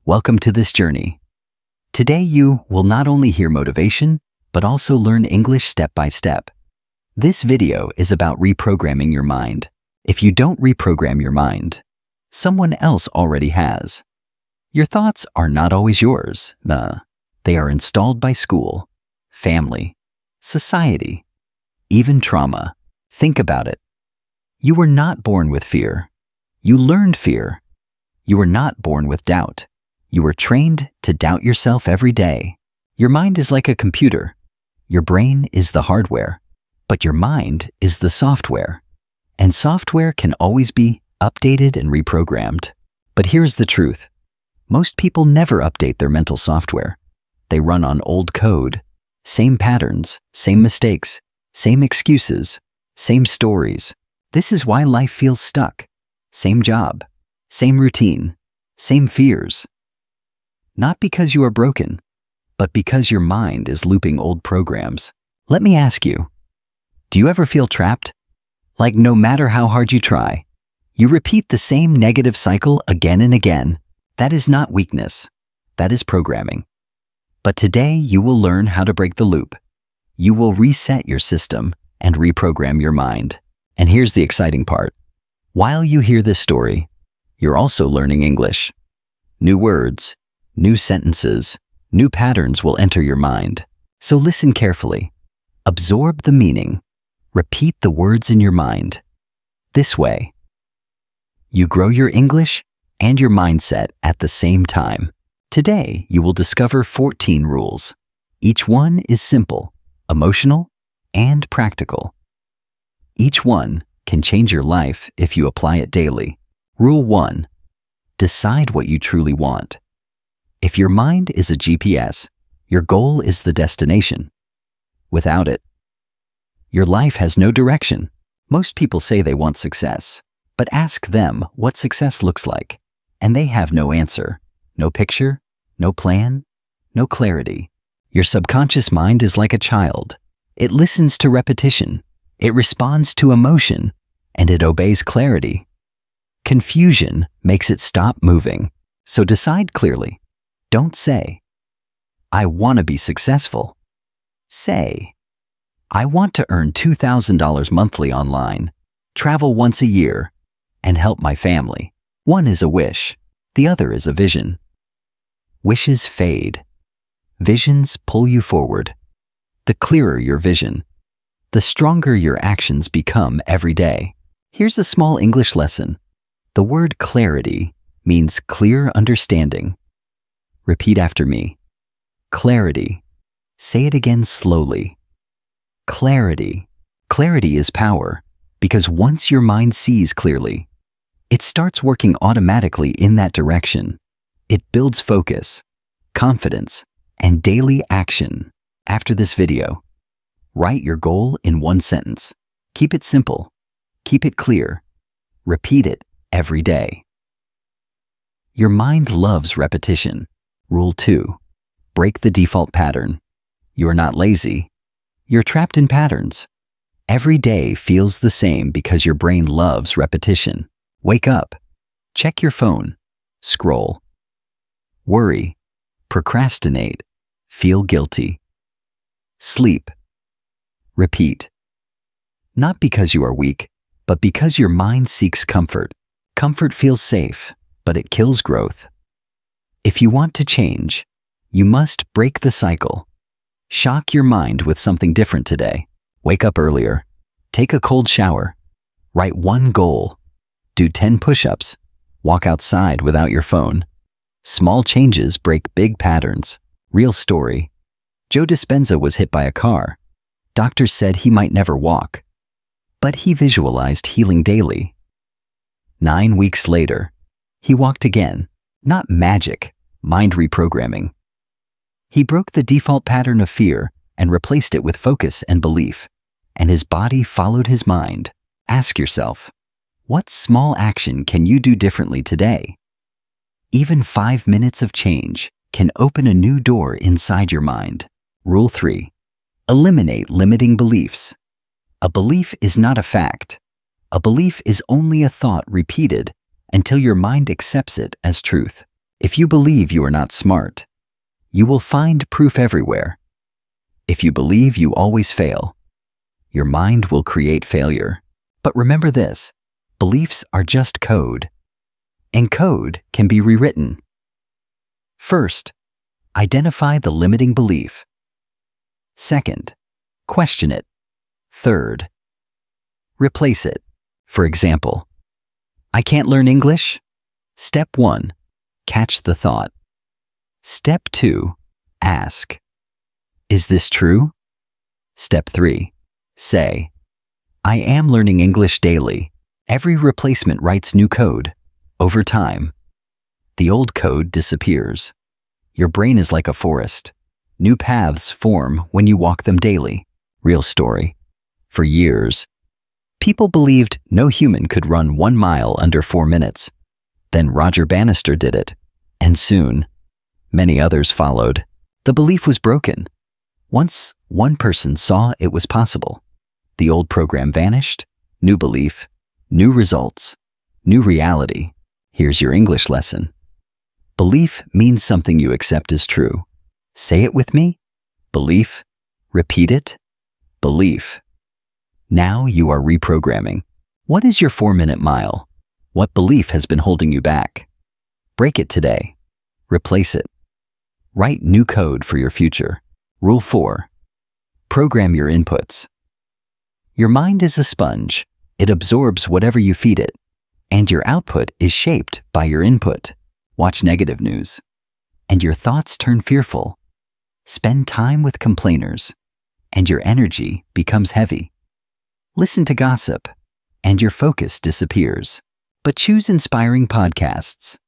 Welcome to this journey. Today you will not only hear motivation, but also learn English step by step. This video is about reprogramming your mind. If you don't reprogram your mind, someone else already has. Your thoughts are not always yours. They are installed by school, family, society, even trauma. Think about it. You were not born with fear. You learned fear. You were not born with doubt. You were trained to doubt yourself every day. Your mind is like a computer. Your brain is the hardware, but your mind is the software. And software can always be updated and reprogrammed. But here's the truth. Most people never update their mental software. They run on old code, same patterns, same mistakes, same excuses, same stories. This is why life feels stuck. Same job, same routine, same fears. Not because you are broken, but because your mind is looping old programs. Let me ask you, do you ever feel trapped? Like no matter how hard you try, you repeat the same negative cycle again and again. That is not weakness. That is programming. But today you will learn how to break the loop. You will reset your system and reprogram your mind. And here's the exciting part. While you hear this story, you're also learning English. New words, new sentences, new patterns will enter your mind. So listen carefully. Absorb the meaning. Repeat the words in your mind. This way, you grow your English and your mindset at the same time. Today, you will discover 14 rules. Each one is simple, emotional, and practical. Each one can change your life if you apply it daily. Rule 1. Decide what you truly want. If your mind is a GPS, your goal is the destination. Without it, your life has no direction. Most people say they want success, but ask them what success looks like, and they have no answer, no picture, no plan, no clarity. Your subconscious mind is like a child. It listens to repetition, it responds to emotion, and it obeys clarity. Confusion makes it stop moving, so decide clearly. Don't say, I want to be successful. Say, I want to earn $2,000 monthly online, travel once a year, and help my family. One is a wish, the other is a vision. Wishes fade. Visions pull you forward. The clearer your vision, the stronger your actions become every day. Here's a small English lesson. The word clarity means clear understanding. Repeat after me. Clarity. Say it again slowly. Clarity. Clarity is power, because once your mind sees clearly, it starts working automatically in that direction. It builds focus, confidence, and daily action. After this video, write your goal in one sentence. Keep it simple. Keep it clear. Repeat it every day. Your mind loves repetition. Rule 2. Break the default pattern. You're not lazy. You're trapped in patterns. Every day feels the same because your brain loves repetition. Wake up. Check your phone. Scroll. Worry. Procrastinate. Feel guilty. Sleep. Repeat. Not because you are weak, but because your mind seeks comfort. Comfort feels safe, but it kills growth. If you want to change, you must break the cycle. Shock your mind with something different today. Wake up earlier. Take a cold shower. Write one goal. Do 10 push-ups. Walk outside without your phone. Small changes break big patterns. Real story. Joe Dispenza was hit by a car. Doctors said he might never walk, but he visualized healing daily. 9 weeks later, he walked again. Not magic, mind reprogramming. He broke the default pattern of fear and replaced it with focus and belief, and his body followed his mind. Ask yourself, what small action can you do differently today? Even 5 minutes of change can open a new door inside your mind. Rule 3. Eliminate limiting beliefs. A belief is not a fact. A belief is only a thought repeated until your mind accepts it as truth. If you believe you are not smart, you will find proof everywhere. If you believe you always fail, your mind will create failure. But remember this, beliefs are just code, and code can be rewritten. First, identify the limiting belief. Second, question it. Third, replace it. For example, I can't learn English? Step 1, catch the thought. Step 2, ask, is this true? Step 3, say, I am learning English daily. Every replacement writes new code. Over time, the old code disappears. Your brain is like a forest. New paths form when you walk them daily. Real story. For years, people believed no human could run 1 mile under 4 minutes. Then Roger Bannister did it, and soon, many others followed. The belief was broken. Once one person saw it was possible, the old program vanished. New belief, new results, new reality. Here's your English lesson. Belief means something you accept as true. Say it with me. Belief. Repeat it. Belief. Now you are reprogramming. What is your 4-minute mile? What belief has been holding you back? Break it today. Replace it. Write new code for your future. Rule 4. Program your inputs. Your mind is a sponge. It absorbs whatever you feed it, and your output is shaped by your input. Watch negative news, and your thoughts turn fearful. Spend time with complainers, and your energy becomes heavy. Listen to gossip, and your focus disappears. But choose inspiring podcasts,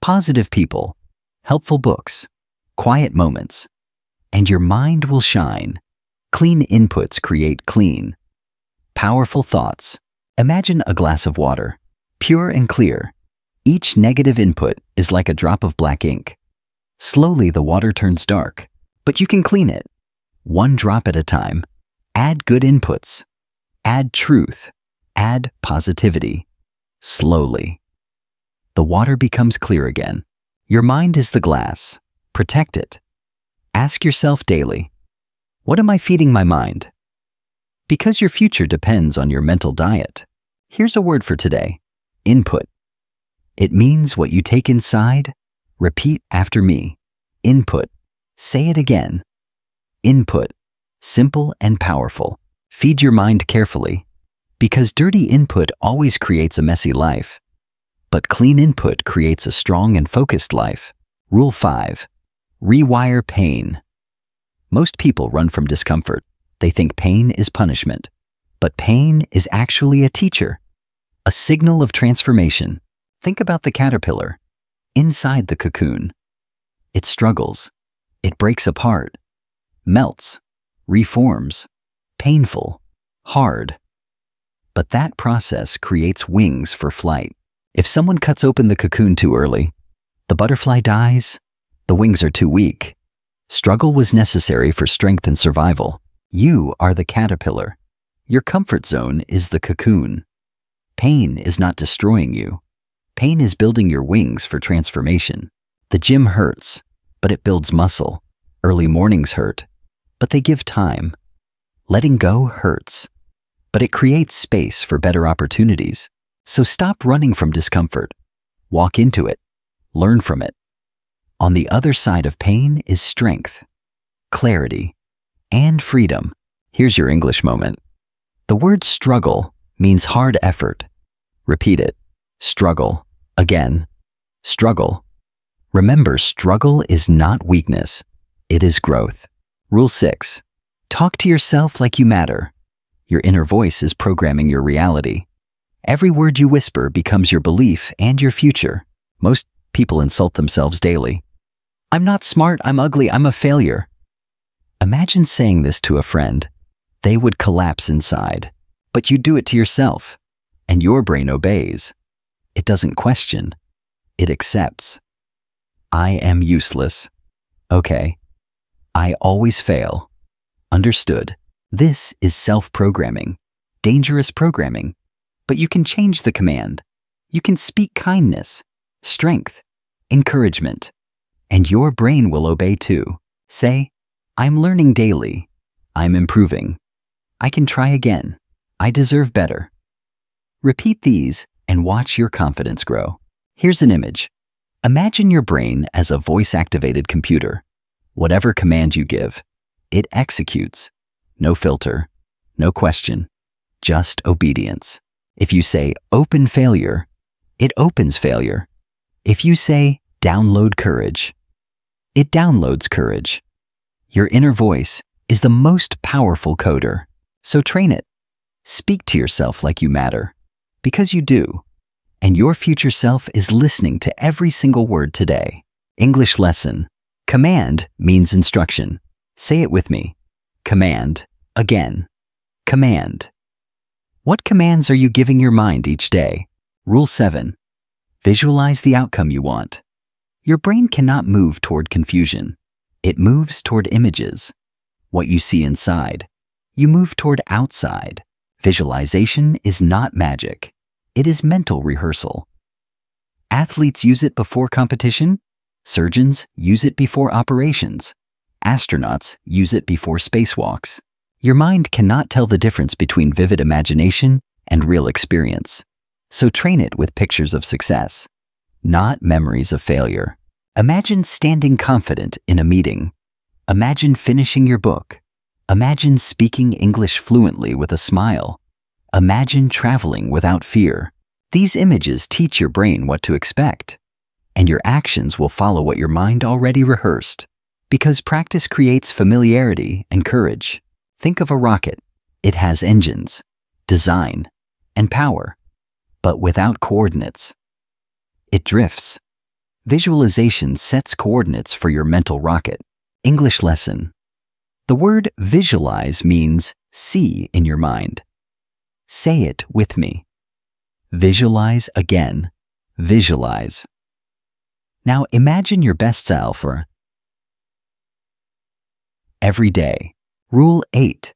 positive people, helpful books, quiet moments, and your mind will shine. Clean inputs create clean, powerful thoughts. Imagine a glass of water, pure and clear. Each negative input is like a drop of black ink. Slowly the water turns dark, but you can clean it. 1 drop at a time. Add good inputs. Add truth. Add positivity. Slowly, the water becomes clear again. Your mind is the glass. Protect it. Ask yourself daily, what am I feeding my mind? Because your future depends on your mental diet. Here's a word for today. Input. It means what you take inside. Repeat after me. Input. Say it again. Input. Simple and powerful. Feed your mind carefully, because dirty input always creates a messy life. But clean input creates a strong and focused life. Rule 5. Rewire pain. Most people run from discomfort. They think pain is punishment. But pain is actually a teacher, a signal of transformation. Think about the caterpillar inside the cocoon. It struggles. It breaks apart, melts, reforms. Painful, hard. But that process creates wings for flight. If someone cuts open the cocoon too early, the butterfly dies. The wings are too weak. Struggle was necessary for strength and survival. You are the caterpillar. Your comfort zone is the cocoon. Pain is not destroying you. Pain is building your wings for transformation. The gym hurts, but it builds muscle. Early mornings hurt, but they give time. Letting go hurts, but it creates space for better opportunities. So stop running from discomfort. Walk into it. Learn from it. On the other side of pain is strength, clarity, and freedom. Here's your English moment. The word struggle means hard effort. Repeat it. Struggle. Again. Struggle. Remember, struggle is not weakness. It is growth. Rule 6. Talk to yourself like you matter. Your inner voice is programming your reality. Every word you whisper becomes your belief and your future. Most people insult themselves daily. I'm not smart, I'm ugly, I'm a failure. Imagine saying this to a friend. They would collapse inside. But you do it to yourself, and your brain obeys. It doesn't question. It accepts. I am useless. Okay. I always fail. Understood. This is self-programming, dangerous programming. But you can change the command. You can speak kindness, strength, encouragement. And your brain will obey too. Say, I'm learning daily. I'm improving. I can try again. I deserve better. Repeat these and watch your confidence grow. Here's an image. Imagine your brain as a voice-activated computer. Whatever command you give, it executes. No filter, no question, just obedience. If you say, open failure, it opens failure. If you say, download courage, it downloads courage. Your inner voice is the most powerful coder, so train it. Speak to yourself like you matter, because you do. And your future self is listening to every single word today. English lesson. Command means instruction. Say it with me. Command. Again. Command. What commands are you giving your mind each day? Rule 7. Visualize the outcome you want. Your brain cannot move toward confusion. It moves toward images. What you see inside. You move toward outside. Visualization is not magic. It is mental rehearsal. Athletes use it before competition. Surgeons use it before operations. Astronauts use it before spacewalks. Your mind cannot tell the difference between vivid imagination and real experience. So train it with pictures of success, not memories of failure. Imagine standing confident in a meeting. Imagine finishing your book. Imagine speaking English fluently with a smile. Imagine traveling without fear. These images teach your brain what to expect, and your actions will follow what your mind already rehearsed. Because practice creates familiarity and courage. Think of a rocket. It has engines, design, and power, but without coordinates. It drifts. Visualization sets coordinates for your mental rocket. English lesson. The word visualize means see in your mind. Say it with me. Visualize again. Visualize. Now imagine your best self every day. Rule 8.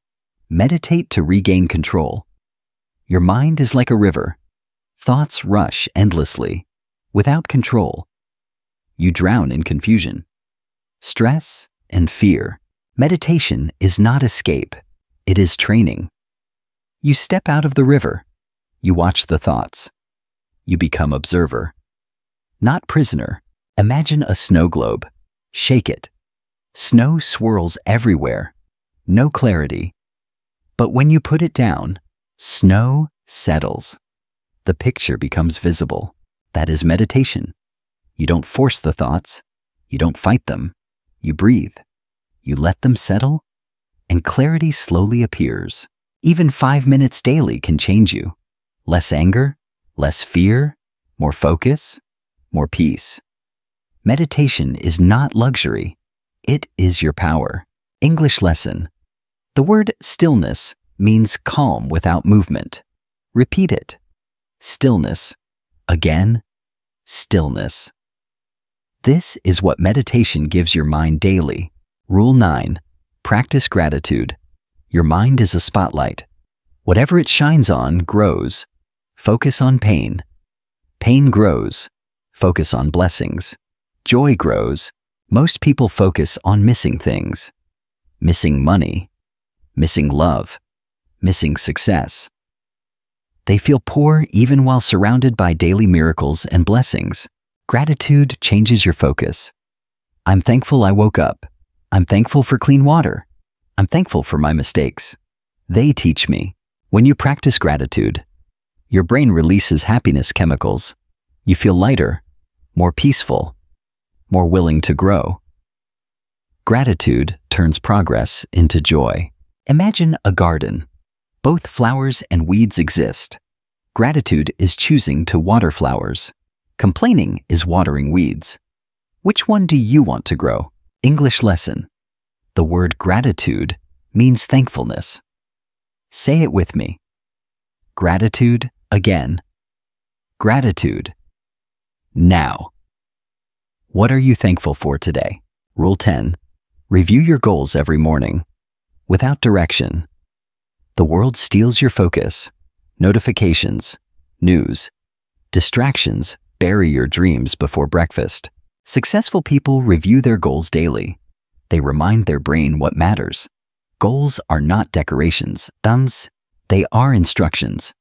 Meditate to regain control. Your mind is like a river. Thoughts rush endlessly. Without control, you drown in confusion, stress, and fear. Meditation is not escape. It is training. You step out of the river. You watch the thoughts. You become observer, not prisoner. Imagine a snow globe. Shake it. Snow swirls everywhere. No clarity. But when you put it down, snow settles. The picture becomes visible. That is meditation. You don't force the thoughts. You don't fight them. You breathe. You let them settle, and clarity slowly appears. Even 5 minutes daily can change you. Less anger, less fear, more focus, more peace. Meditation is not luxury. It is your power. English lesson. The word stillness means calm without movement. Repeat it. Stillness. Again, stillness. This is what meditation gives your mind daily. Rule 9. Practice gratitude. Your mind is a spotlight. Whatever it shines on grows. Focus on pain. Pain grows. Focus on blessings. Joy grows. Most people focus on missing things. Missing money. Missing love. Missing success. They feel poor even while surrounded by daily miracles and blessings. Gratitude changes your focus. I'm thankful I woke up. I'm thankful for clean water. I'm thankful for my mistakes. They teach me. When you practice gratitude, your brain releases happiness chemicals. You feel lighter, more peaceful, more willing to grow. Gratitude turns progress into joy. Imagine a garden. Both flowers and weeds exist. Gratitude is choosing to water flowers. Complaining is watering weeds. Which one do you want to grow? English lesson. The word gratitude means thankfulness. Say it with me. Gratitude again. Gratitude. Now. What are you thankful for today? Rule 10. Review your goals every morning. Without direction. The world steals your focus. Notifications, news, distractions bury your dreams before breakfast. Successful people review their goals daily. They remind their brain what matters. Goals are not decorations, thumbs. They are instructions.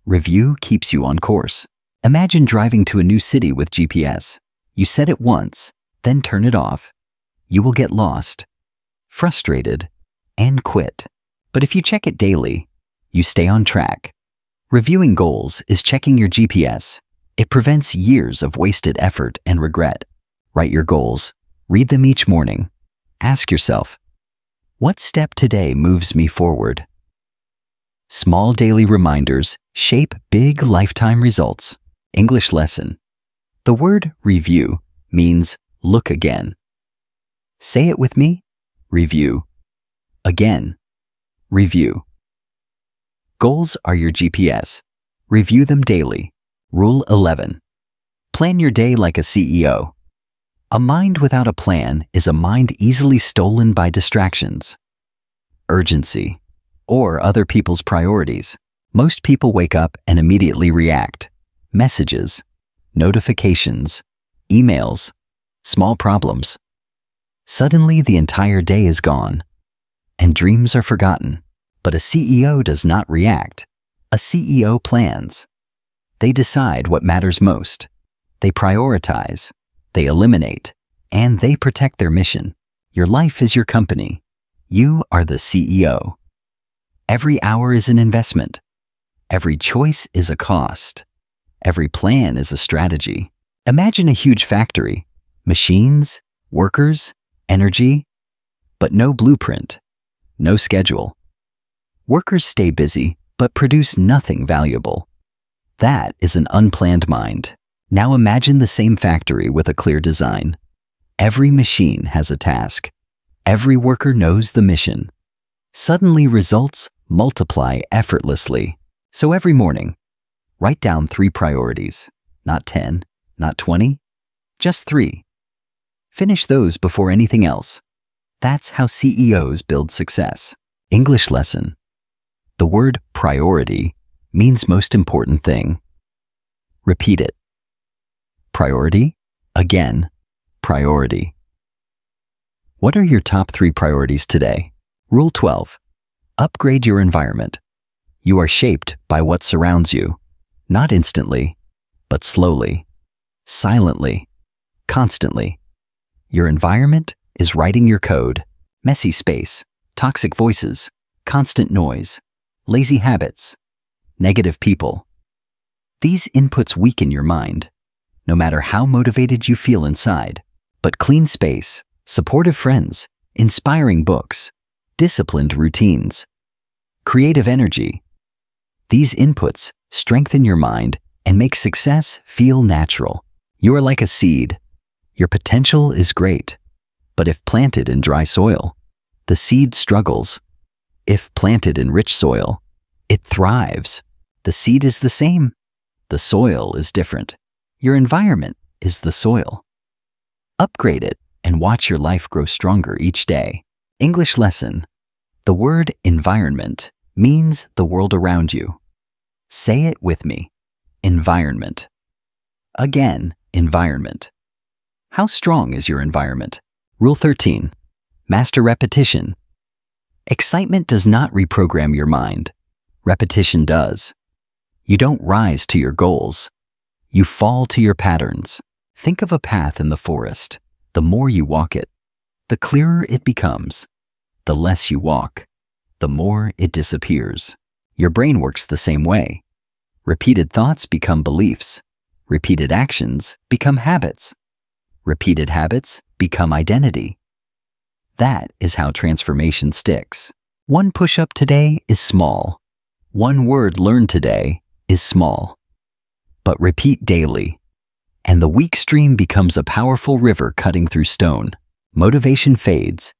Review keeps you on course. Imagine driving to a new city with GPS. You set it once, then turn it off. You will get lost, frustrated, and quit. But if you check it daily, you stay on track. Reviewing goals is checking your GPS. It prevents years of wasted effort and regret. Write your goals. Read them each morning. Ask yourself, what step today moves me forward? Small daily reminders shape big lifetime results. English lesson. The word review means look again. Say it with me. Review. Again. Review. Goals are your GPS. Review them daily. Rule 11. Plan your day like a CEO. A mind without a plan is a mind easily stolen by distractions, urgency, or other people's priorities. Most people wake up and immediately react. Messages, notifications, emails, small problems. Suddenly the entire day is gone, and dreams are forgotten. But a CEO does not react. A CEO plans. They decide what matters most. They prioritize. They eliminate, and they protect their mission. Your life is your company. You are the CEO. Every hour is an investment. Every choice is a cost. Every plan is a strategy. Imagine a huge factory, machines, workers, energy, but no blueprint, no schedule. Workers stay busy, but produce nothing valuable. That is an unplanned mind. Now imagine the same factory with a clear design. Every machine has a task. Every worker knows the mission. Suddenly results multiply effortlessly. So every morning, write down 3 priorities. Not 10, not 20, just 3. Finish those before anything else. That's how CEOs build success. English lesson. The word priority means most important thing. Repeat it. Priority, again, priority. What are your top 3 priorities today? Rule 12. Upgrade your environment. You are shaped by what surrounds you, not instantly, but slowly, silently, constantly. Your environment is writing your code. Messy space, toxic voices, constant noise, lazy habits, negative people. These inputs weaken your mind, no matter how motivated you feel inside. But clean space, supportive friends, inspiring books, disciplined routines, creative energy. These inputs strengthen your mind and make success feel natural. You are like a seed. Your potential is great, but if planted in dry soil, the seed struggles. If planted in rich soil, it thrives. The seed is the same. The soil is different. Your environment is the soil. Upgrade it and watch your life grow stronger each day. English lesson. The word environment means the world around you. Say it with me. Environment. Again, environment. How strong is your environment? Rule 13. Master repetition. Excitement does not reprogram your mind. Repetition does. You don't rise to your goals. You fall to your patterns. Think of a path in the forest. The more you walk it, the clearer it becomes. The less you walk, the more it disappears. Your brain works the same way. Repeated thoughts become beliefs. Repeated actions become habits. Repeated habits become identity. That is how transformation sticks. 1 push-up today is small. 1 word learned today is small. But repeat daily, and the weak stream becomes a powerful river cutting through stone. Motivation fades,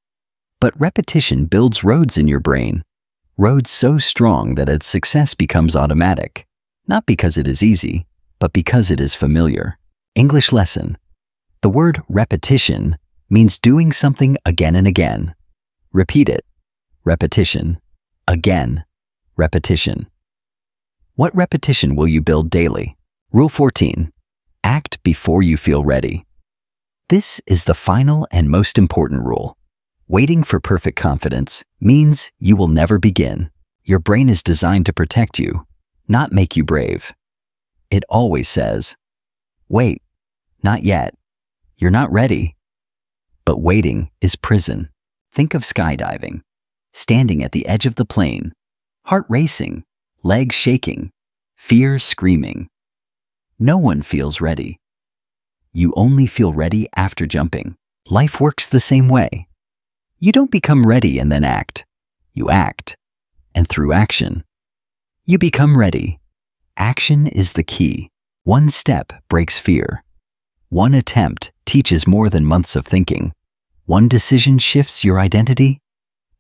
but repetition builds roads in your brain. Roads so strong that its success becomes automatic, not because it is easy, but because it is familiar. English lesson. The word repetition means doing something again and again. Repeat it. Repetition. Again. Repetition. What repetition will you build daily? Rule 14. Act before you feel ready. This is the final and most important rule. Waiting for perfect confidence means you will never begin. Your brain is designed to protect you, not make you brave. It always says, "Wait, not yet. You're not ready." But waiting is prison. Think of skydiving, standing at the edge of the plane, heart racing, legs shaking, fear screaming. No one feels ready. You only feel ready after jumping. Life works the same way. You don't become ready and then act. You act, and through action, you become ready. Action is the key. One step breaks fear. One attempt teaches more than months of thinking. One decision shifts your identity.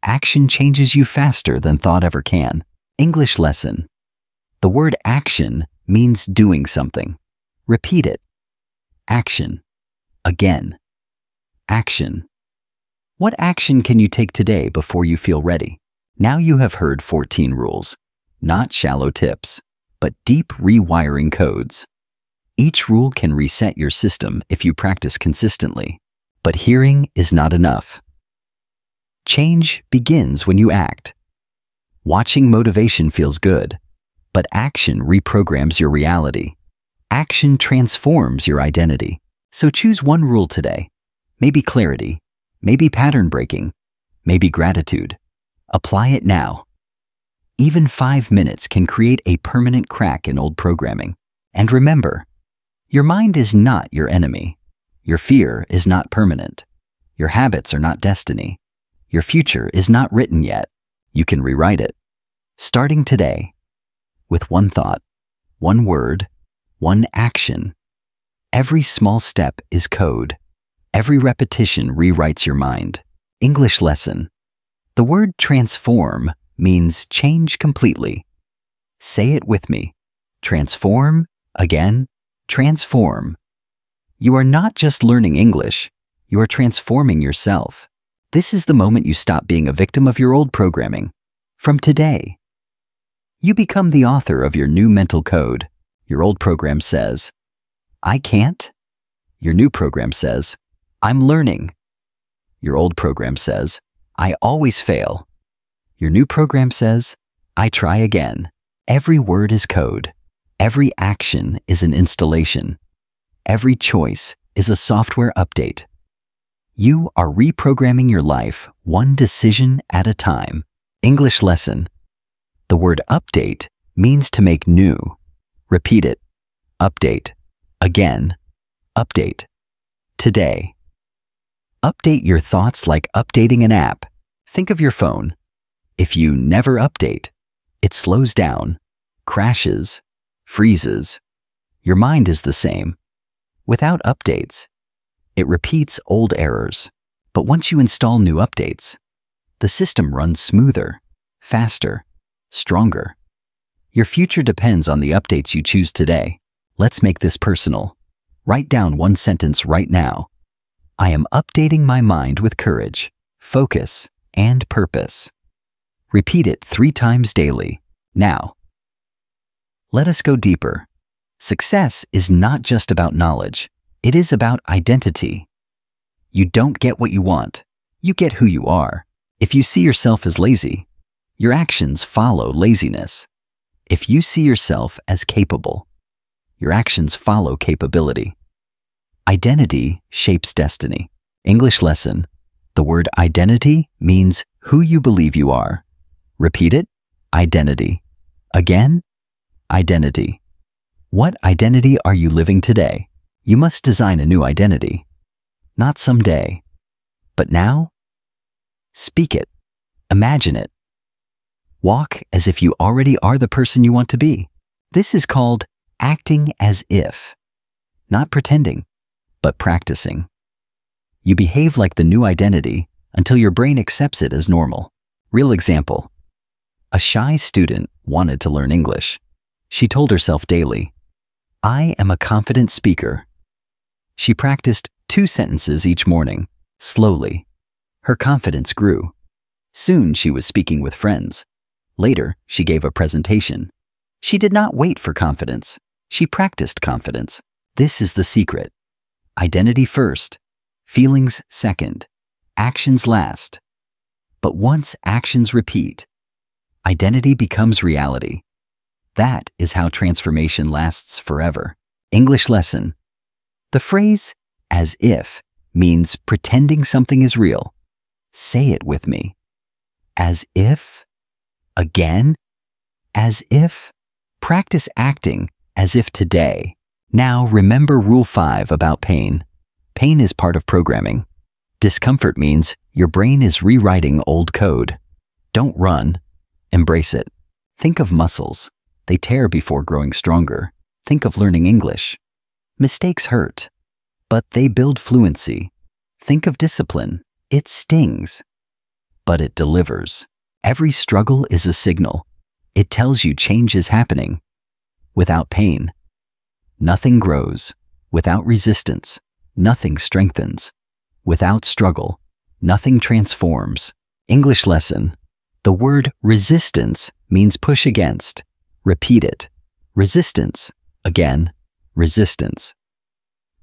Action changes you faster than thought ever can. English lesson. The word action means doing something. Repeat it. Action. Again. Action. What action can you take today before you feel ready? Now you have heard 14 rules, not shallow tips, but deep rewiring codes. Each rule can reset your system if you practice consistently, but hearing is not enough. Change begins when you act. Watching motivation feels good, but action reprograms your reality. Action transforms your identity. So choose one rule today. Maybe clarity, maybe pattern breaking, maybe gratitude. Apply it now. Even 5 minutes can create a permanent crack in old programming. And remember, your mind is not your enemy. Your fear is not permanent. Your habits are not destiny. Your future is not written yet. You can rewrite it. Starting today, with one thought, one word, one action. Every small step is code. Every repetition rewrites your mind. English lesson. The word transform means change completely. Say it with me. Transform, again, transform. You are not just learning English, you are transforming yourself. This is the moment you stop being a victim of your old programming. From today, you become the author of your new mental code. Your old program says, "I can't." Your new program says, "I'm learning." Your old program says, "I always fail." Your new program says, "I try again." Every word is code. Every action is an installation. Every choice is a software update. You are reprogramming your life one decision at a time. English lesson. The word update means to make new. Repeat it. Update. Again. Update. Today. Update your thoughts like updating an app. Think of your phone. If you never update, it slows down, crashes, freezes. Your mind is the same. Without updates, it repeats old errors. But once you install new updates, the system runs smoother, faster, stronger. Your future depends on the updates you choose today. Let's make this personal. Write down one sentence right now. I am updating my mind with courage, focus, and purpose. Repeat it 3 times daily. Now, let us go deeper. Success is not just about knowledge. It is about identity. You don't get what you want. You get who you are. If you see yourself as lazy, your actions follow laziness. If you see yourself as capable, your actions follow capability. Identity shapes destiny. English lesson. The word identity means who you believe you are. Repeat it. Identity. Again. Identity. What identity are you living today? You must design a new identity. Not someday, but now. Speak it. Imagine it. Walk as if you already are the person you want to be. This is called acting as if. Not pretending, but practicing. You behave like the new identity until your brain accepts it as normal. Real example. A shy student wanted to learn English. She told herself daily, "I am a confident speaker." She practiced 2 sentences each morning, slowly. Her confidence grew. Soon she was speaking with friends. Later, she gave a presentation. She did not wait for confidence. She practiced confidence. This is the secret. Identity first, Feelings second. Actions last. But once actions repeat, identity becomes reality. That is how transformation lasts forever. English lesson. The phrase, as if, means pretending something is real. Say it with me. As if? Again? As if? Practice acting as if today. Now remember Rule 5 about pain. Pain is part of programming. Discomfort means your brain is rewriting old code. Don't run. Embrace it. Think of muscles. They tear before growing stronger. Think of learning English. Mistakes hurt, but they build fluency. Think of discipline. It stings, but it delivers. Every struggle is a signal. It tells you change is happening. Without pain, nothing grows. Without resistance, nothing strengthens. Without struggle, nothing transforms. English lesson. The word resistance means push against. Repeat it. Resistance. Again, resistance.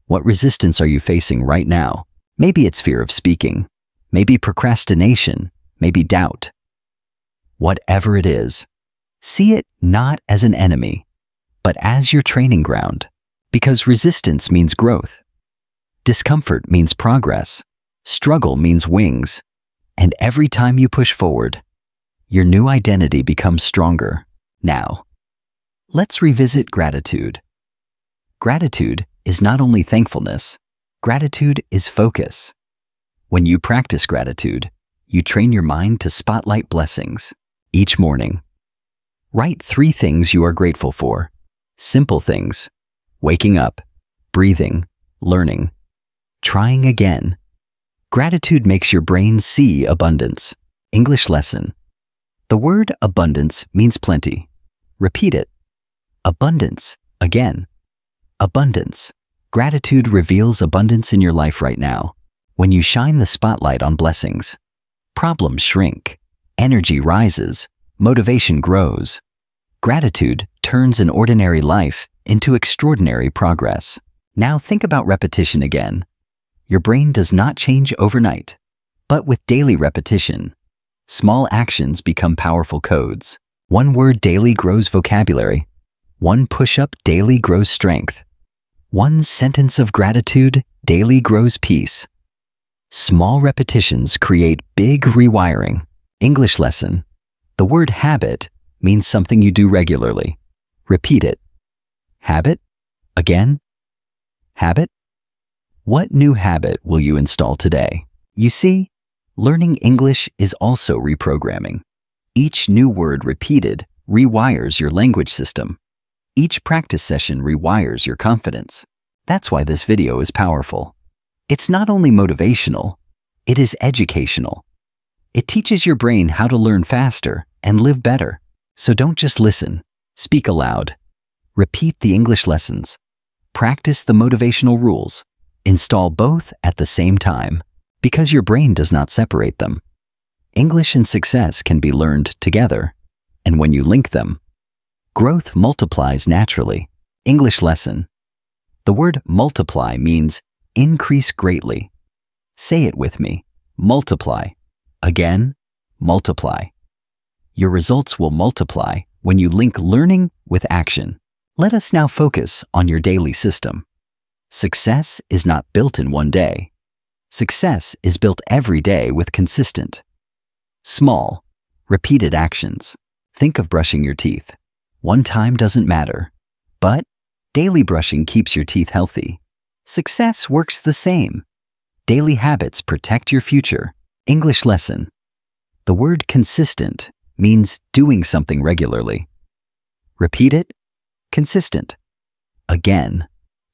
What resistance are you facing right now? Maybe it's fear of speaking. Maybe procrastination. Maybe doubt. Whatever it is, see it not as an enemy, but as your training ground. Because resistance means growth. Discomfort means progress. Struggle means wings. And every time you push forward, your new identity becomes stronger. Now, let's revisit gratitude. Gratitude is not only thankfulness. Gratitude is focus. When you practice gratitude, you train your mind to spotlight blessings. Each morning, write 3 things you are grateful for. Simple things. Waking up, breathing, learning, trying again. Gratitude makes your brain see abundance. English lesson. The word abundance means plenty. Repeat it. Abundance. Again. Abundance. Gratitude reveals abundance in your life right now. When you shine the spotlight on blessings, problems shrink, energy rises, motivation grows. Gratitude turns an ordinary life into extraordinary progress. Now think about repetition again. Your brain does not change overnight, but with daily repetition, small actions become powerful codes. 1 word daily grows vocabulary. 1 push-up daily grows strength. 1 sentence of gratitude daily grows peace. Small repetitions create big rewiring. English lesson. The word habit means something you do regularly. Repeat it. Habit. Again. Habit. What new habit will you install today? You see, learning English is also reprogramming. Each new word repeated rewires your language system. Each practice session rewires your confidence. That's why this video is powerful. It's not only motivational, it is educational. It teaches your brain how to learn faster and live better. So don't just listen. Speak aloud. Repeat the English lessons. Practice the motivational rules. Install both at the same time, because your brain does not separate them. English and success can be learned together, and when you link them, growth multiplies naturally. English lesson. The word multiply means increase greatly. Say it with me. Multiply. Again, multiply. Your results will multiply when you link learning with action. Let us now focus on your daily system. Success is not built in one day. Success is built every day with consistent, small, repeated actions. Think of brushing your teeth. One time doesn't matter, but daily brushing keeps your teeth healthy. Success works the same. Daily habits protect your future. English lesson. The word consistent means doing something regularly. Repeat it. Consistent. Again,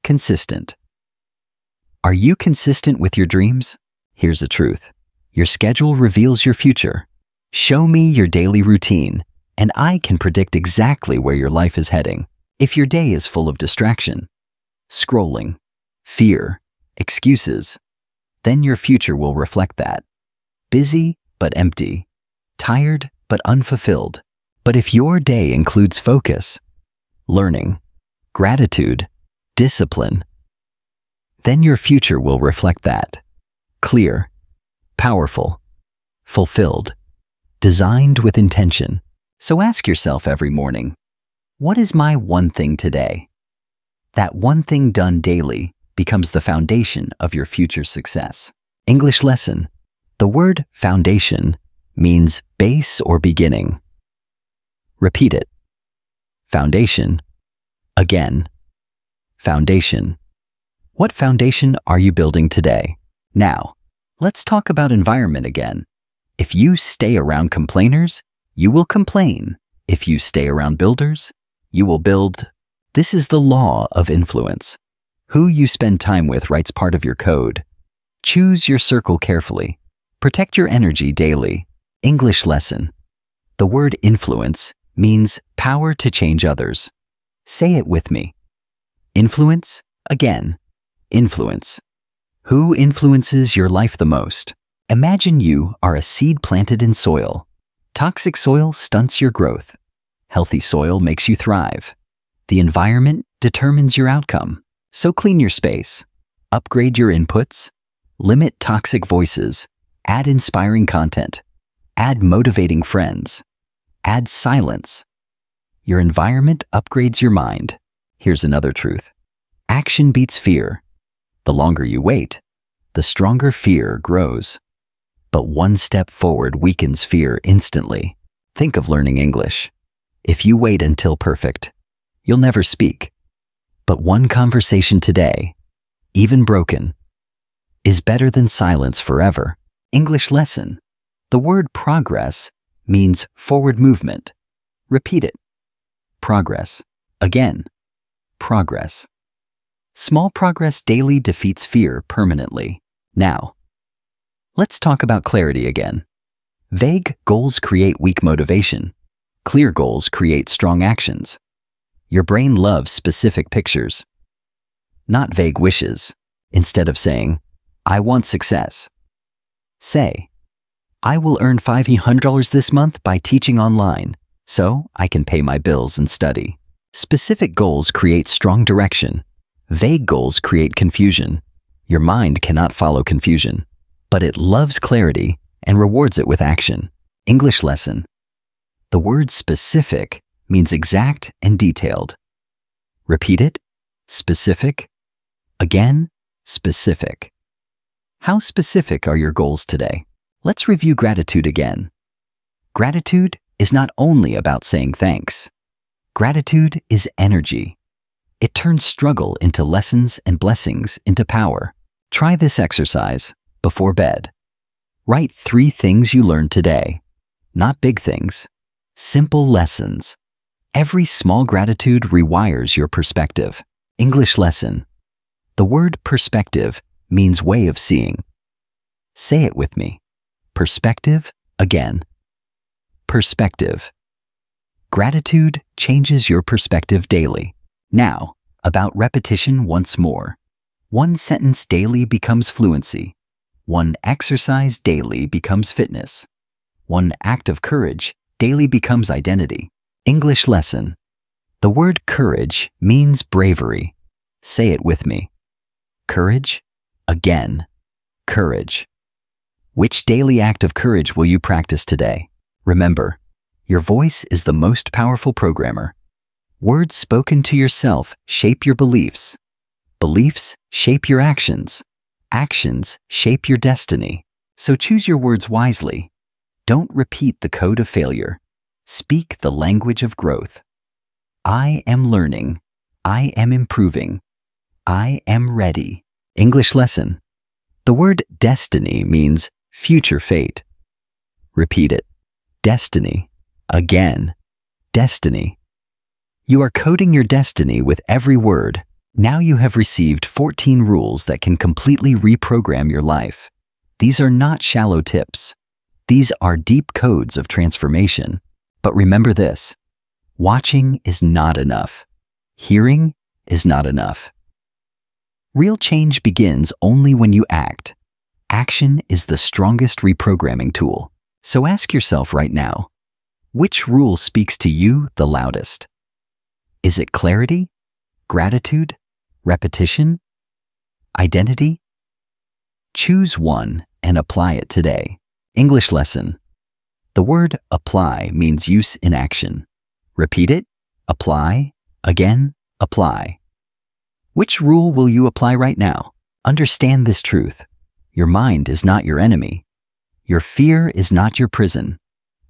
consistent. Are you consistent with your dreams? Here's the truth. Your schedule reveals your future. Show me your daily routine, and I can predict exactly where your life is heading. If your day is full of distraction, scrolling, fear, excuses, then your future will reflect that. Busy but empty, tired but unfulfilled. But if your day includes focus, learning, gratitude, discipline, then your future will reflect that. clear, powerful, fulfilled, designed with intention. So ask yourself every morning, what is my one thing today? That one thing done daily becomes the foundation of your future success. English lesson. The word foundation means base or beginning. Repeat it. Foundation. Again. Foundation. What foundation are you building today? Now, let's talk about environment again. If you stay around complainers, you will complain. If you stay around builders, you will build. This is the law of influence. Who you spend time with writes part of your code. Choose your circle carefully. Protect your energy daily. English lesson. The word influence means power to change others. Say it with me. Influence. Again. Influence. Who influences your life the most? Imagine you are a seed planted in soil. Toxic soil stunts your growth. Healthy soil makes you thrive. The environment determines your outcome. So clean your space. Upgrade your inputs. Limit toxic voices. Add inspiring content. Add motivating friends. Add silence. Your environment upgrades your mind. Here's another truth. Action beats fear. The longer you wait, the stronger fear grows. But one step forward weakens fear instantly. Think of learning English. If you wait until perfect, you'll never speak. But one conversation today, even broken, is better than silence forever. English lesson. The word progress means forward movement. Repeat it. Progress. Again. Progress. Small progress daily defeats fear permanently. Now, let's talk about clarity again. Vague goals create weak motivation. Clear goals create strong actions. Your brain loves specific pictures, not vague wishes. Instead of saying, I want success, say, I will earn $500 this month by teaching online, so I can pay my bills and study. Specific goals create strong direction. Vague goals create confusion. Your mind cannot follow confusion, but it loves clarity and rewards it with action. English lesson. The word specific means exact and detailed. Repeat it. Specific. Again, specific. How specific are your goals today? Let's review gratitude again. Gratitude is not only about saying thanks. Gratitude is energy. It turns struggle into lessons and blessings into power. Try this exercise before bed. Write 3 things you learned today. Not big things. Simple lessons. Every small gratitude rewires your perspective. English lesson. The word perspective means way of seeing. Say it with me. Perspective. Again. Perspective. Gratitude changes your perspective daily. Now, about repetition once more. 1 sentence daily becomes fluency. 1 exercise daily becomes fitness. 1 act of courage daily becomes identity. English lesson. The word courage means bravery. Say it with me. Courage. Again. Courage. Which daily act of courage will you practice today? Remember, your voice is the most powerful programmer. Words spoken to yourself shape your beliefs. Beliefs shape your actions. Actions shape your destiny. So choose your words wisely. Don't repeat the code of failure. Speak the language of growth. I am learning. I am improving. I am ready. English lesson. The word destiny means future fate. Repeat it. Destiny. Again. Destiny. You are coding your destiny with every word. Now you have received 14 rules that can completely reprogram your life. These are not shallow tips. These are deep codes of transformation. But remember this, watching is not enough. Hearing is not enough. Real change begins only when you act. Action is the strongest reprogramming tool. So ask yourself right now, which rule speaks to you the loudest? Is it clarity, gratitude, repetition, identity? Choose one and apply it today. English lesson. The word apply means use in action. Repeat it. Apply. Again. Apply. Which rule will you apply right now? Understand this truth. Your mind is not your enemy. Your fear is not your prison.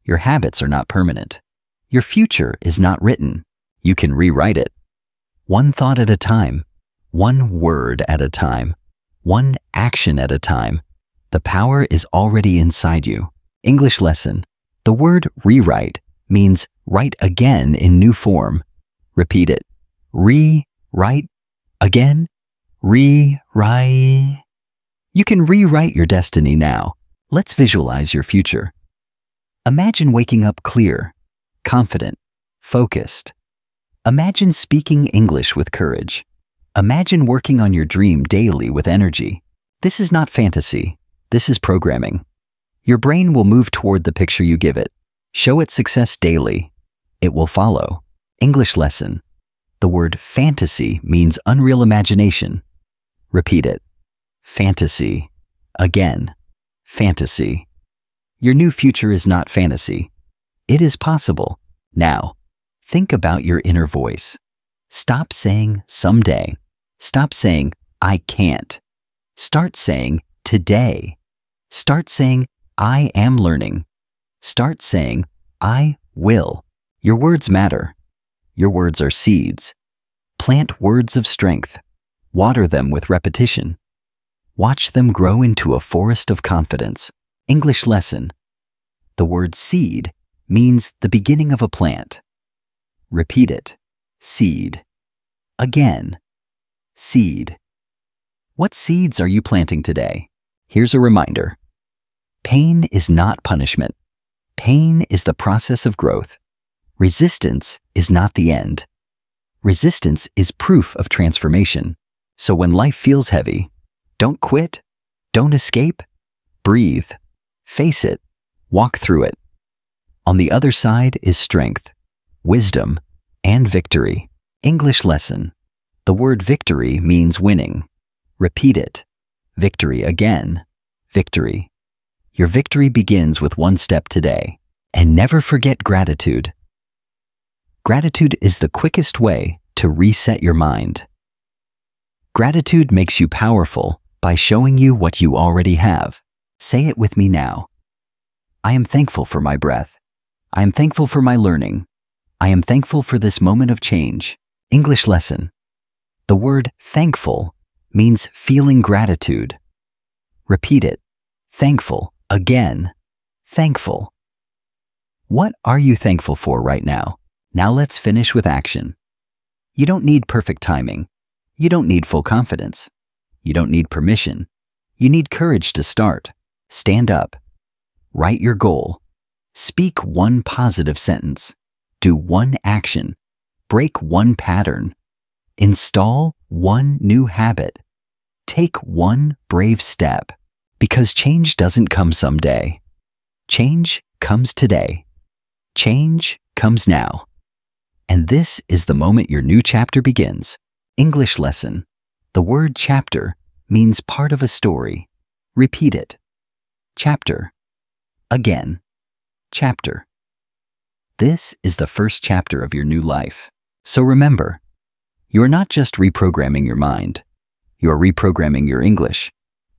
Your habits are not permanent. Your future is not written. You can rewrite it. One thought at a time. One word at a time. One action at a time. The power is already inside you. English lesson. The word rewrite means write again in new form. Repeat it. Rewrite. Again. Rewrite. You can rewrite your destiny now. Let's visualize your future. Imagine waking up clear, confident, focused. Imagine speaking English with courage. Imagine working on your dream daily with energy. This is not fantasy. This is programming. Your brain will move toward the picture you give it. Show it success daily. It will follow. English lesson. The word fantasy means unreal imagination. Repeat it. Fantasy. Again. Fantasy. Your new future is not fantasy. It is possible. Now, think about your inner voice. Stop saying someday. Stop saying I can't. Start saying today. Start saying I am learning. Start saying I will. Your words matter. Your words are seeds. Plant words of strength. Water them with repetition. Watch them grow into a forest of confidence. English lesson. The word seed means the beginning of a plant. Repeat it. Seed. Again. Seed. What seeds are you planting today? Here's a reminder. Pain is not punishment. Pain is the process of growth. Resistance is not the end. Resistance is proof of transformation. So when life feels heavy, don't quit, don't escape, breathe, face it, walk through it. On the other side is strength, wisdom, and victory. English lesson. The word victory means winning. Repeat it. Victory again. Victory. Your victory begins with one step today. And never forget gratitude. Gratitude is the quickest way to reset your mind. Gratitude makes you powerful by showing you what you already have. Say it with me now. I am thankful for my breath. I am thankful for my learning. I am thankful for this moment of change. English lesson. The word thankful means feeling gratitude. Repeat it. Thankful. Again. Thankful. What are you thankful for right now? Now let's finish with action. You don't need perfect timing. You don't need full confidence. You don't need permission. You need courage to start. Stand up. Write your goal. Speak one positive sentence. Do one action. Break one pattern. Install one new habit. Take one brave step. Because change doesn't come someday. Change comes today. Change comes now. And this is the moment your new chapter begins. English lesson. The word chapter means part of a story. Repeat it. Chapter. Again. Chapter. This is the first chapter of your new life. So remember, you're not just reprogramming your mind. You're reprogramming your English,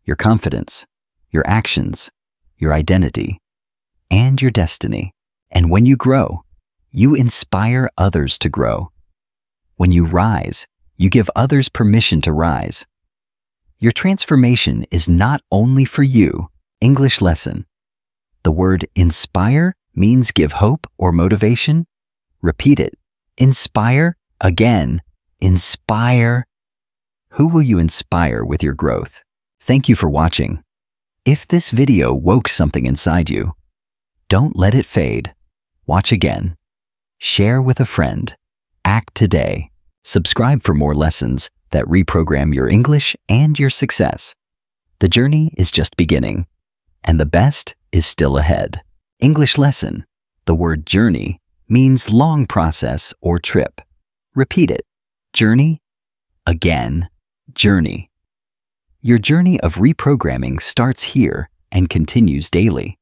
your confidence, your actions, your identity, and your destiny. And when you grow, you inspire others to grow. When you rise, you give others permission to rise. Your transformation is not only for you. English lesson. The word inspire means give hope or motivation. Repeat it. Inspire. Again. Inspire. Who will you inspire with your growth? Thank you for watching. If this video woke something inside you, don't let it fade. Watch again. Share with a friend. Act today. Subscribe for more lessons that reprogram your English and your success. The journey is just beginning, and the best is still ahead. English lesson. The word journey means long process or trip. Repeat it. Journey. Again. Journey. Your journey of reprogramming starts here and continues daily.